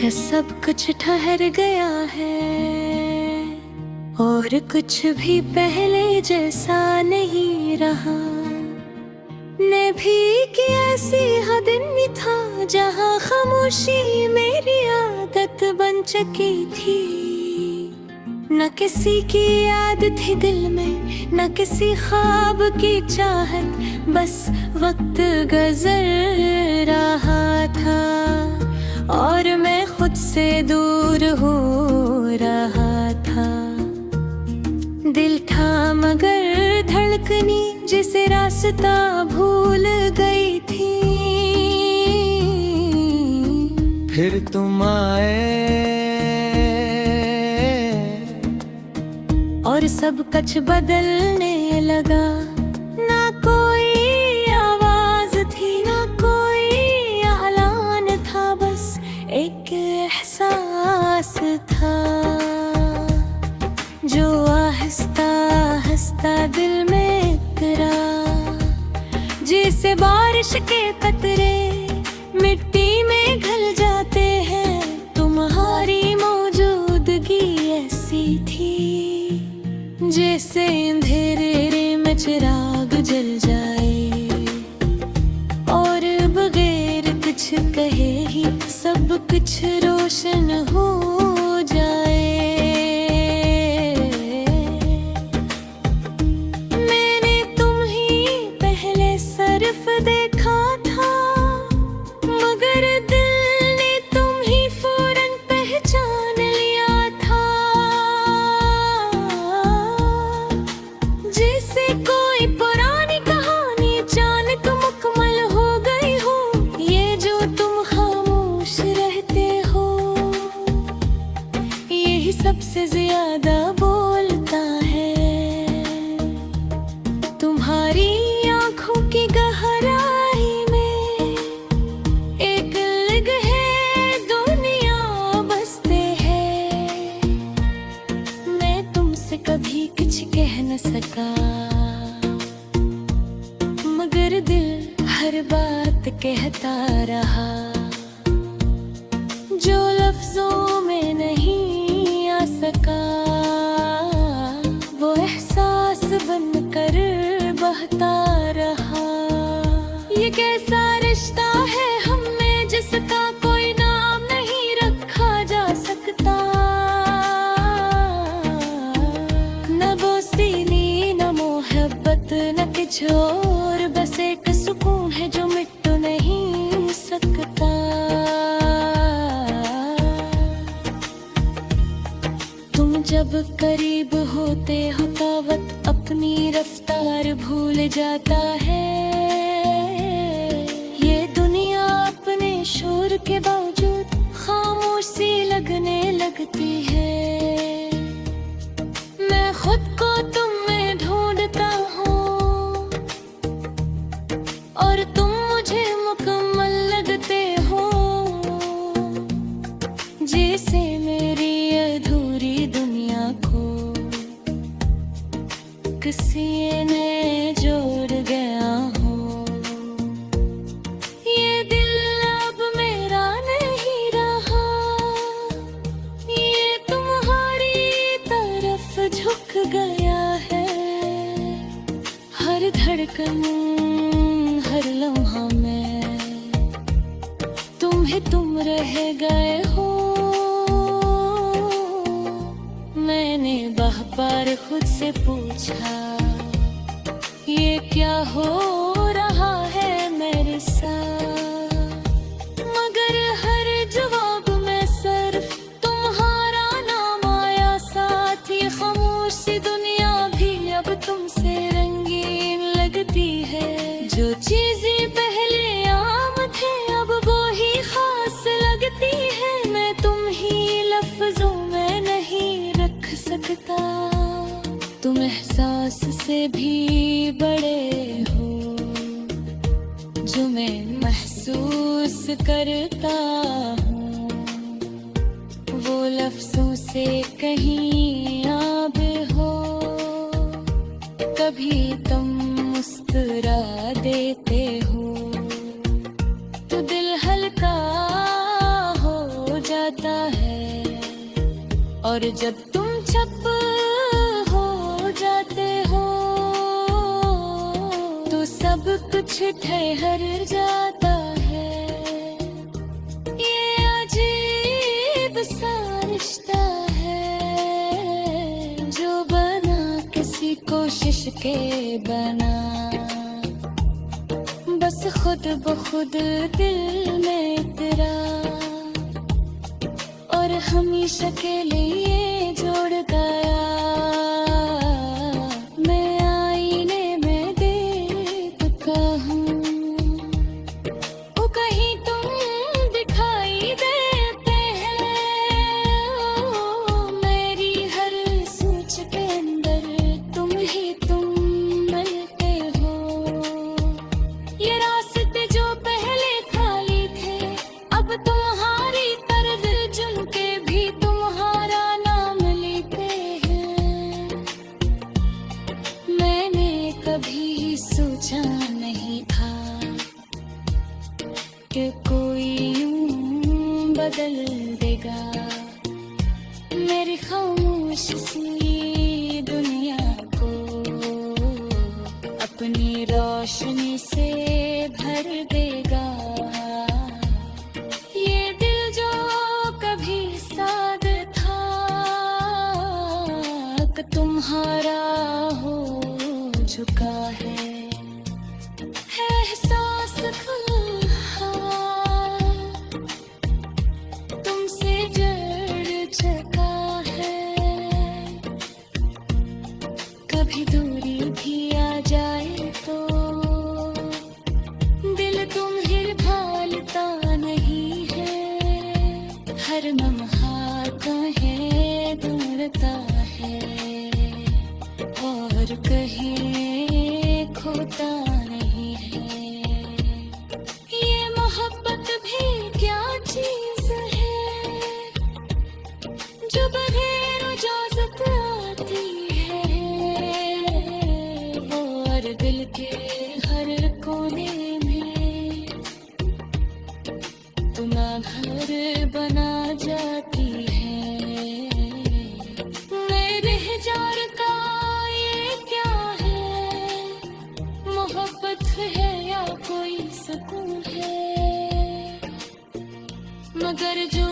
क्या सब कुछ ठहर गया है और कुछ भी पहले जैसा नहीं रहा। ने भी कि ऐसी हद नहीं था जहाँ खामोशी मेरी आदत बन चुकी थी। न किसी की याद थी दिल में, न किसी ख्वाब की चाहत, बस वक्त गुजर रहा था और मैं खुद से दूर हो रहा था। दिल था मगर धड़कनी जिसे रास्ता भूल गई थी। फिर तुम आए और सब कुछ बदलने लगा। ना कोई आवाज थी, ना कोई ऐलान था, बस एक एहसास था जो आहिस्ता आहिस्ता दिल में उतरा। जैसे बारिश के कतरे मिट्टी में घुल जाते हैं, तुम्हारी मौजूदगी ऐसी थी जैसे अंधेरे में चिराग जल जाए और बगैर कुछ कहे ही सब कुछ रोशन हो जाए। मैंने तुम ही पहले सिर्फ देखा था, मगर दिल ने तुम ही फौरन पहचान लिया था। जैसे कोई पुरानी कहानी अचानक मुकम्मल हो गई हो। ये जो तुम खामोश रहते हो, यही सबसे ज्यादा बोलता है। तुम्हारी आंखों की गहराई में एक अलग है दुनिया बसते हैं। मैं तुमसे कभी कुछ कह न सका, मगर दिल हर बात कहता रहा जो लफ्जों में नहीं आ सका। वो एहसास बनकर बहता रहा। ये कैसा रिश्ता है हम में जिसका कोई नाम नहीं रखा जा सकता। न बोसीनी न मोहब्बत न कुछ और, बस एक सुकून है जो मिट नहीं सकता। तुम जब करीब होते हो तो वक्त अपनी रफ्तार भूल जाता है। ये दुनिया अपने शोर के बावजूद खामोश सी लगने लगती है। मैं खुद को तुम में ढूंढता हूँ और तुम मुझे मुकम्मल लगते हो। जैसे मेरी अधूरी दुनिया को किसी ने जोड़ गया हो। ये दिल अब मेरा नहीं रहा, ये तुम्हारी तरफ झुक गया है। हर धड़कन हर लम्हा में तुम रह गए हो। मैंने बाह पार खुद से पूछा, ये क्या हो रहा है मेरे साथ, मगर हर जवाब में सिर्फ तुम्हारा नाम आया साथ। ये खामोश सी दुनिया भी अब तुमसे रंगीन लगती है। जो चीजें पहले आम थे अब वो ही खास लगती है। मैं तुम ही लफ्जों में नहीं रख सकता, तुम एहसास से भी बड़े हो जो मैं महसूस करता हूँ। वो लफ्जों से कहीं आब हो, कभी तुम मुस्कुरा देते हो तो दिल हल्का हो जाता है। और जब तुम चुप हो जाते हो तो सब कुछ ठहर जाता है। ये अजीब सा रिश्ता है जो बना किसी कोशिश के बना, बस खुद ब खुद दिल में इतरा और हमेशा के लिए जोड़ गया। मैं आईने में देखता हूँ वो कहीं तुम दिखाई देते हैं। ओ, मेरी हर सोच के अंदर तुम ही तुम मिलते हो। ये रास्ते जो पहले खाली थे अब तुम्हारी तरफ चुन के भी तुम्हारा नाम लेते हैं। मैंने कभी सोचा नहीं था कि कोई यूं बदल देगा मेरी खामोश सी दुनिया को, अपनी रोशनी से भर देगा। ये दिल जो कभी साद था कि तुम्हारा हो चुका है। एहसास तुमसे जड़ चुका है। कभी दूरी भी आ जाए तो दिल तुम्हें भालता नहीं है। हर लम्हा कहीं दूरता है और कहीं खोता नहीं है। ये मोहब्बत भी क्या चीज है जो बगैर इजाजत आती है और दिल के हर कोने में तुम्हारा घर बना जाती है। मेरे जार का ये क्या है, मोहब्बत है या कोई सुकून है, मगर जो